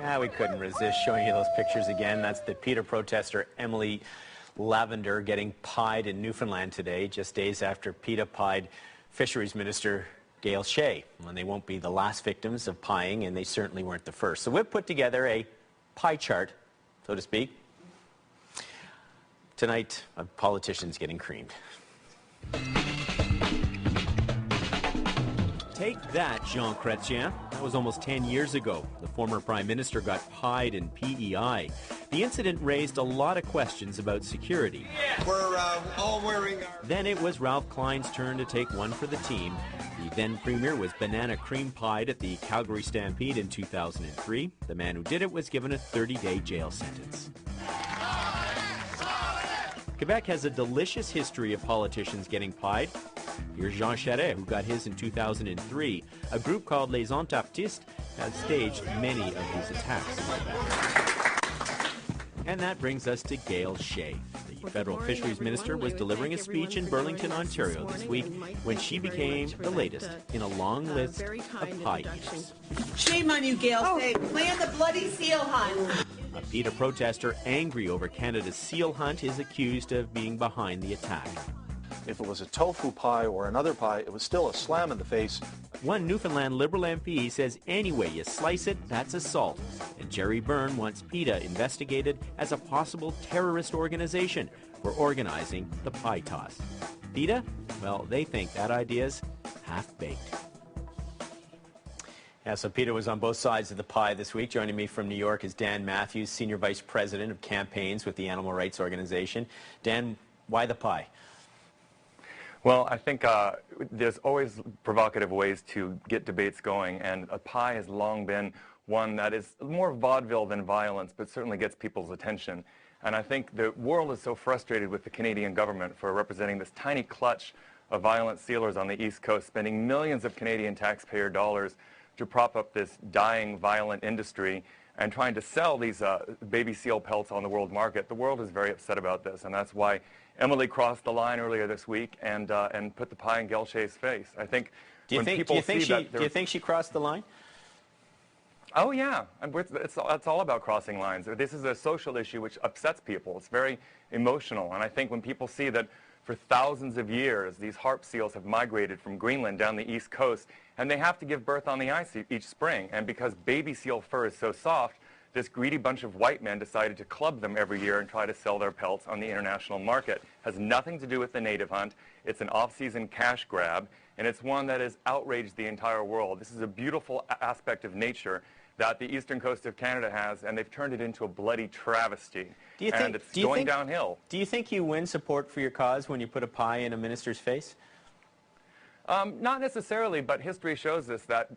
We couldn't resist showing you those pictures again. That's the PETA protester Emily Lavender getting pied in Newfoundland today, just days after PETA pied Fisheries Minister Gail Shea. And they won't be the last victims of pieing, and they certainly weren't the first. So we've put together a pie chart, so to speak. Tonight, a politician's getting creamed. Take that, Jean Chrétien. That was almost 10 years ago. The former Prime Minister got pied in PEI. The incident raised a lot of questions about security. We're all wearing our... Then it was Ralph Klein's turn to take one for the team. The then Premier was banana cream pied at the Calgary Stampede in 2003. The man who did it was given a 30-day jail sentence. Quebec has a delicious history of politicians getting pied. Here's Jean Charest, who got his in 2003. A group called Les Entartistes has staged many of these attacks in Quebec. And that brings us to Gail Shea. The federal fisheries minister was delivering a speech in Burlington, Ontario this week when she became the latest in a long list of pie eaters. Shame on you, Gail. Plan the bloody seal hunt. A PETA protester angry over Canada's seal hunt is accused of being behind the attack. If it was a tofu pie or another pie, it was still a slam in the face. One Newfoundland Liberal MP says any way you slice it, that's assault. And Jerry Byrne wants PETA investigated as a possible terrorist organization for organizing the pie toss. PETA? Well, they think that idea's half-baked. Yeah, so PETA was on both sides of the pie this week. Joining me from New York is Dan Mathews, Senior Vice President of Campaigns with the Animal Rights Organization. Dan, why the pie? Well, I think there's always provocative ways to get debates going, and a pie has long been one that is more vaudeville than violence, but certainly gets people's attention. And I think the world is so frustrated with the Canadian government for representing this tiny clutch of violent sealers on the East Coast, spending millions of Canadian taxpayer dollars to prop up this dying, violent industry and trying to sell these baby seal pelts on the world market. The world is very upset about this, and that's why Emily crossed the line earlier this week and put the pie in Gail Shea's face. I think do you think she crossed the line? Oh, yeah. It's all about crossing lines. This is a social issue which upsets people. It's very emotional, and I think when people see that for thousands of years, these harp seals have migrated from Greenland down the East Coast, and they have to give birth on the ice each spring. And because baby seal fur is so soft, this greedy bunch of white men decided to club them every year and try to sell their pelts on the international market. Has nothing to do with the native hunt. It's an off-season cash grab, and it's one that has outraged the entire world. This is a beautiful aspect of nature that the eastern coast of Canada has, and they've turned it into a bloody travesty. And it's going downhill. Do you think you win support for your cause when you put a pie in a minister's face? Not necessarily, but history shows us that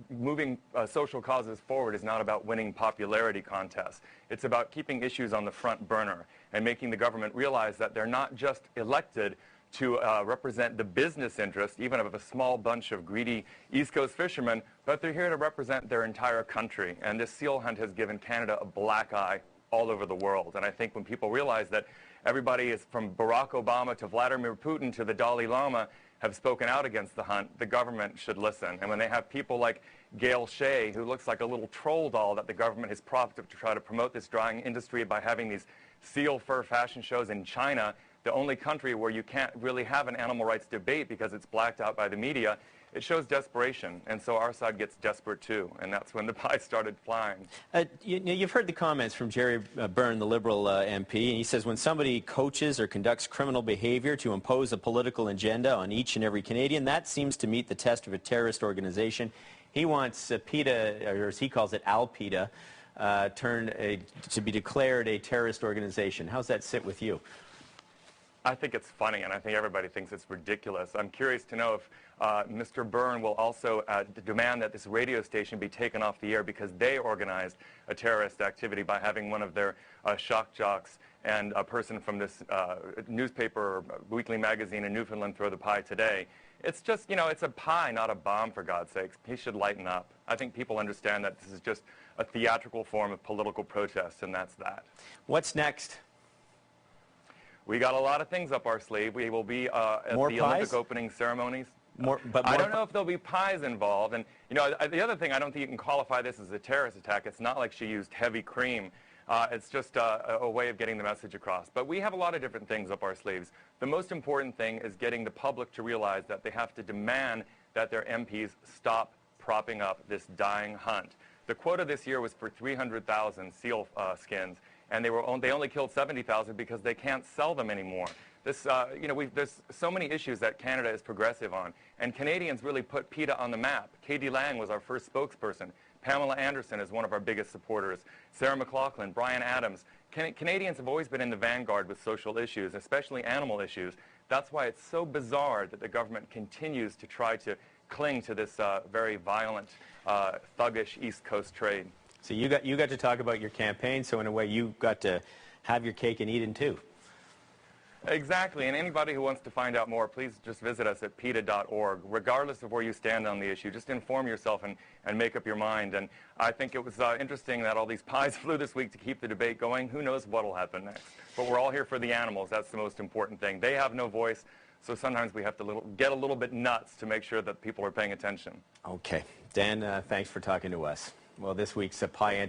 moving social causes forward is not about winning popularity contests. It's about keeping issues on the front burner and making the government realize that they're not just elected to represent the business interest, even of a small bunch of greedy East Coast fishermen, but they're here to represent their entire country. And this seal hunt has given Canada a black eye all over the world. And I think when people realize that everybody is from Barack Obama to Vladimir Putin to the Dalai Lama have spoken out against the hunt, the government should listen. And when they have people like Gail Shea, who looks like a little troll doll that the government has propped up to try to promote this drying industry by having these seal fur fashion shows in China, the only country where you can't really have an animal rights debate because it's blacked out by the media, it shows desperation. And so our side gets desperate too, and that's when the pie started flying. You've heard the comments from Jerry Byrne, the Liberal MP, and he says when somebody coaches or conducts criminal behavior to impose a political agenda on each and every Canadian, that seems to meet the test of a terrorist organization. He wants PETA, or as he calls it, Al-PETA, to be declared a terrorist organization. How's that sit with you? I think it's funny, and I think everybody thinks it's ridiculous. I'm curious to know if Mr. Byrne will also demand that this radio station be taken off the air because they organized a terrorist activity by having one of their shock jocks and a person from this newspaper or weekly magazine in Newfoundland throw the pie today. It's just, you know, it's a pie, not a bomb, for God's sakes. He should lighten up. I think people understand that this is just a theatrical form of political protest, and that's that. What's next? We got a lot of things up our sleeve. We will be at the Olympic opening ceremonies. I don't know if there'll be pies involved. And, you know, the other thing, I don't think you can qualify this as a terrorist attack. It's not like she used heavy cream. It's just a way of getting the message across. But we have a lot of different things up our sleeves. The most important thing is getting the public to realize that they have to demand that their MPs stop propping up this dying hunt. The quota this year was for 300,000 seal skins, and they only killed 70,000 because they can't sell them anymore. This, you know, there's so many issues that Canada is progressive on, and Canadians really put PETA on the map. Katie Lang was our first spokesperson. Pamela Anderson is one of our biggest supporters. Sarah McLachlan, Brian Adams. Canadians have always been in the vanguard with social issues, especially animal issues. That's why it's so bizarre that the government continues to try to cling to this very violent, thuggish East Coast trade. So you got to talk about your campaign, so in a way you got to have your cake and eat it too. Exactly, and anybody who wants to find out more, please just visit us at PETA.org. Regardless of where you stand on the issue, just inform yourself and make up your mind. And I think it was interesting that all these pies flew this week to keep the debate going. Who knows what will happen next? But we're all here for the animals. That's the most important thing. They have no voice, so sometimes we have to get a little bit nuts to make sure that people are paying attention. Okay. Dan, thanks for talking to us. Well, this week's pie...